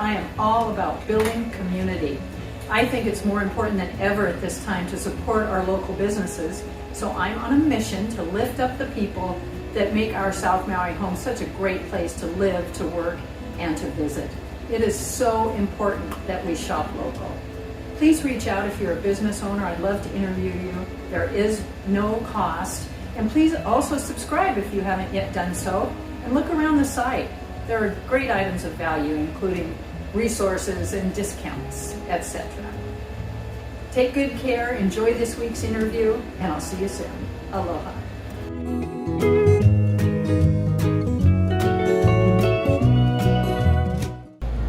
I am all about building community. I think it's more important than ever at this time to support our local businesses, so I'm on a mission to lift up the people that make our South Maui home such a great place to live, to work, and to visit. It is so important that we shop local. Please reach out if you're a business owner. I'd love to interview you. There is no cost. And please also subscribe if you haven't yet done so, and look around the site. There are great items of value, including resources and discounts, etc. Take good care, enjoy this week's interview, and I'll see you soon. Aloha.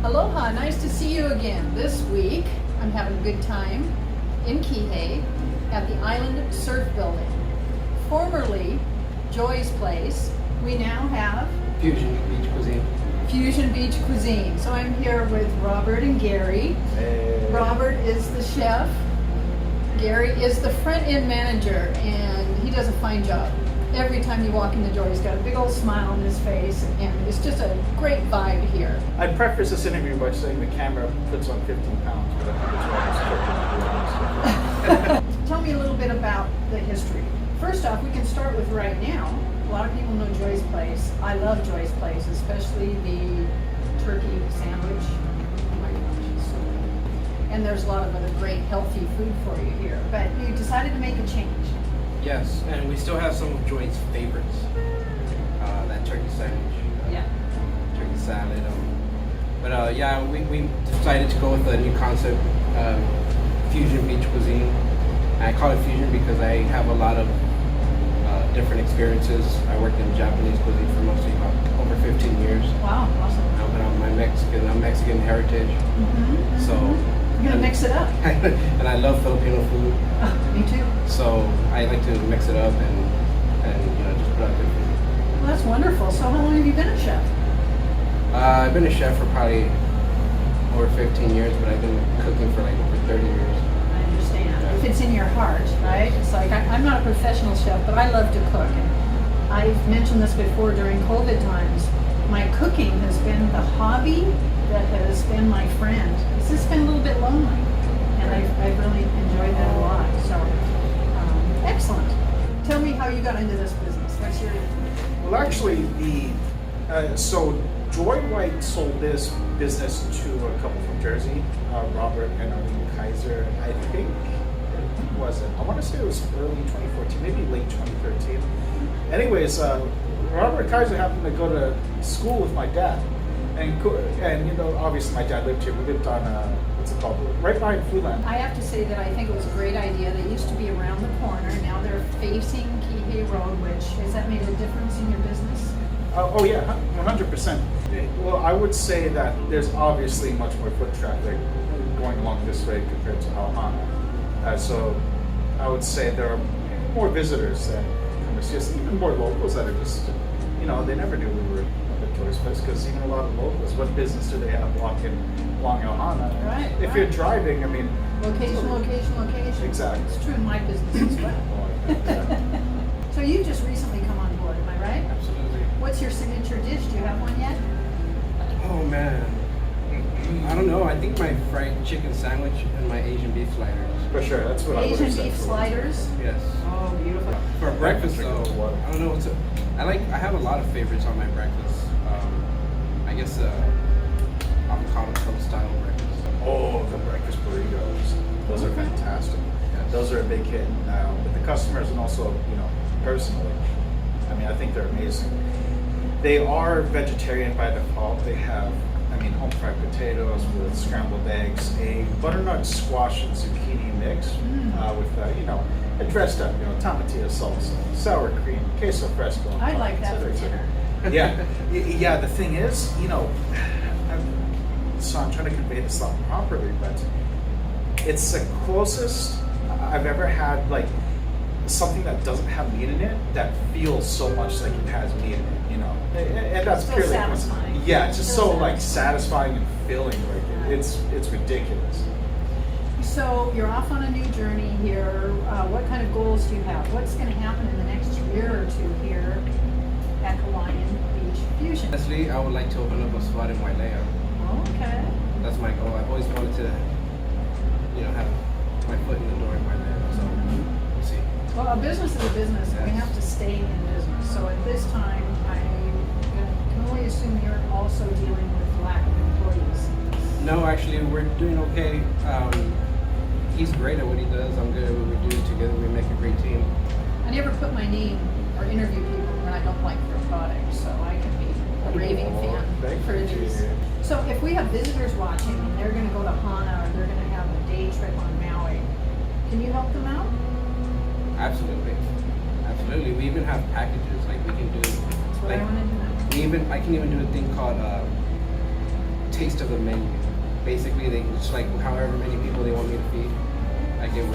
Aloha, nice to see you again. This week, I'm having a good time in Kihei at the Island Surf Building. Formerly Joy's Place, we now have Fusion Beach Cuisine. Fusion Beach Cuisine. So I'm here with Robert and Gary. Hey. Robert is the chef. Gary is the front-end manager, and he does a fine job. Every time you walk in the door, he's got a big old smile on his face, and it's just a great vibe here. I'd preface this interview by saying the camera puts on 15 pounds, but I think it's Tell me a little bit about the history. First off, we can start with right now. A lot of people know Joy's Place. I love Joy's Place, especially the turkey sandwich. Oh my gosh, it's so good. And there's a lot of other great healthy food for you here. But you decided to make a change. Yes, and we still have some of Joy's favorites. That turkey sandwich. Yeah. Turkey salad. Yeah, we decided to go with a new concept, Fusion Beach Cuisine. I call it Fusion because I have a lot of different experiences. I worked in Japanese cuisine for mostly about over 15 years. Wow, awesome. I'm Mexican heritage. Mm-hmm. So you're gonna mix it up. And I love Filipino food. Me too. So I like to mix it up and just put out good food. Well, that's wonderful. So how long have you been a chef? I've been a chef for probably over 15 years, but I've been cooking for like over 30 years. I understand. If it's in your heart, right? It's like, I'm not a professional chef, but I love to cook. And I've mentioned this before during COVID times. My cooking has been the hobby that has been my friend. It's just been a little bit lonely, and I've really enjoyed that a lot. So, excellent. Tell me how you got into this business. What's your... Well, actually, so Joy White sold this business to a couple from Jersey, Robert and Arlene Kaiser. I think it wasn't. I want to say it was early 2014, maybe late 2013. Anyways, Robert Kaiser happened to go to school with my dad, and obviously my dad lived here. We lived on what's it called, right behind Foodland. I have to say that I think it was a great idea. They used to be around the corner. Now they're facing Kihei Road, which has that made a difference in your business? Oh yeah, 100%. Well, I would say that there's obviously much more foot traffic going along this way compared to Ohana. So I would say there are more visitors than just even more locals that are just, they never knew we were a tourist place, because even a lot of locals, what business do they have walking along Ohana? Right. If you're driving, I mean, Location. Exactly. It's true in my business as well. So you just recently come on board, am I right? Absolutely. What's your signature dish? Do you have one yet? Oh man, I don't know. I think my fried chicken sandwich and my Asian beef sliders. For sure, that's what I would have Asian said. beef sliders? Yes. Oh, beautiful. For breakfast though, I don't know what to. I have a lot of favorites on my breakfast. I guess avocado toast style breakfast. Oh, the breakfast burritos. Those are fantastic. Yes. Those are a big hit with the customers, and also, personally. I mean, I think they're amazing. They are vegetarian by default. They have, home fried potatoes with scrambled eggs, a butternut squash and zucchini mix with, a dressed up, tomatillo salsa, sour cream, queso fresco. I'd like that for dinner. Yeah. The thing is, so I'm trying to convey this thought properly, but it's the closest I've ever had, like, something that doesn't have meat in it that feels so much like it has meat in it, and that's Still purely satisfying. Yeah, it's just so like satisfying and filling. Like it's ridiculous. So you're off on a new journey here. What kind of goals do you have? What's going to happen in the next year or two here at Hawaiian Beach Fusion? Honestly, I would like to open up a spot in Wailea. Okay. a business is a business, and we have to stay in business. So at this time, I can only assume you're also dealing with lack of employees. No, actually, we're doing okay. He's great at what he does. I'm good at what we do together. We make a great team. I never put my name or interview people when I don't like their product, so I can be a raving fan for these. So if we have visitors watching and they're going to go to Hana or they're going to have a day trip on Maui, can you help them out? Absolutely. Absolutely. We even have packages. Like we can do. That's what I want to do. I can even do a thing called taste of the menu. Basically, it's like however many people they want me to feed. I give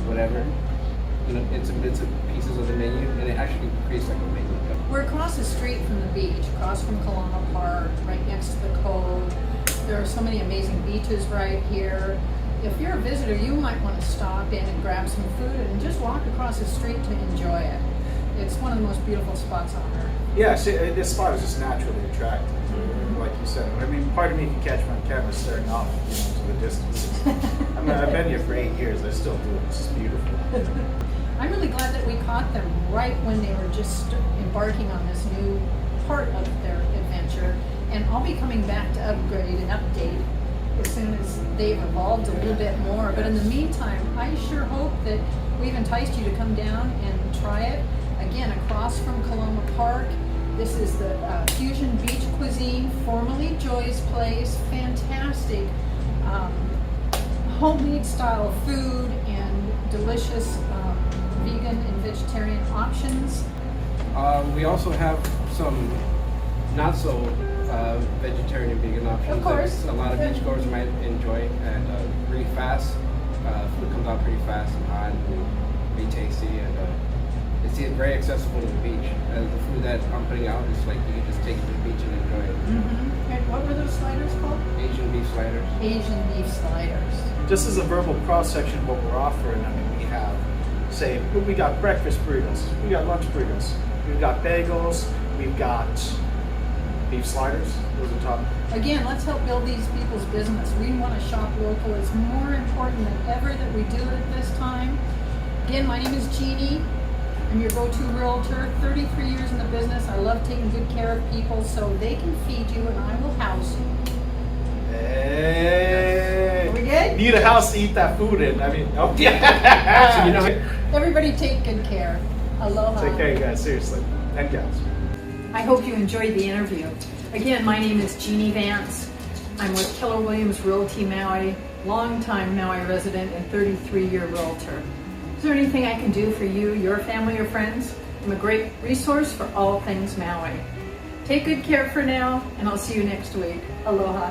whatever. It's pieces of the menu, and it actually creates like a menu. We're across the street from the beach, across from Kalama Park, right next to the cove. There are so many amazing beaches right here. If you're a visitor, you might want to stop in and grab some food and just walk across the street to enjoy it. It's one of the most beautiful spots on earth. Yeah, see, this spot is just naturally attractive. Like you said, I mean, part of me can catch my camera staring off, to the distance. I mean, I've been here for 8 years. I still do it. It's just beautiful. I'm really glad that we caught them right when they were just embarking on this new part of their adventure. And I'll be coming back to upgrade and update as soon as they've evolved a little bit more. But in the meantime, I sure hope that we've enticed you to come down and try it. Again, across from Kalama Park. This is the Fusion Beach Cuisine, formerly Joy's Place. Fantastic homemade style food and delicious vegan and vegetarian options. We also have some not so vegetarian and vegan options. Of course. That a lot of beachgoers might enjoy, and really fast. Food comes out pretty fast and hot and be tasty, and it's very accessible to the beach. The food that I'm putting out is like you can just take it to the beach and enjoy it. Mm-hmm. And what were those sliders called? Asian beef sliders. Asian beef sliders. Just as a verbal cross-section of what we're offering, I mean, we have, say, we got breakfast burritos, we got lunch burritos, we've got bagels, we've got beef sliders, those are top. Again, let's help build these people's business. We want to shop local. It's more important than ever that we do it at this time. Again, my name is Jeannie. I'm your go-to realtor, 33 years in the business. I love taking good care of people so they can feed you and I will house you. Hey! Are we good? Need a house to eat that food in. I mean, oh yeah. So, Everybody take good care. Aloha. Take care, you guys, seriously. And gals. I hope you enjoyed the interview. Again, my name is Jeannie Vance. I'm with Keller Williams Realty Maui, longtime Maui resident and 33-year realtor. Is there anything I can do for you, your family, or friends? I'm a great resource for all things Maui. Take good care for now, and I'll see you next week. Aloha.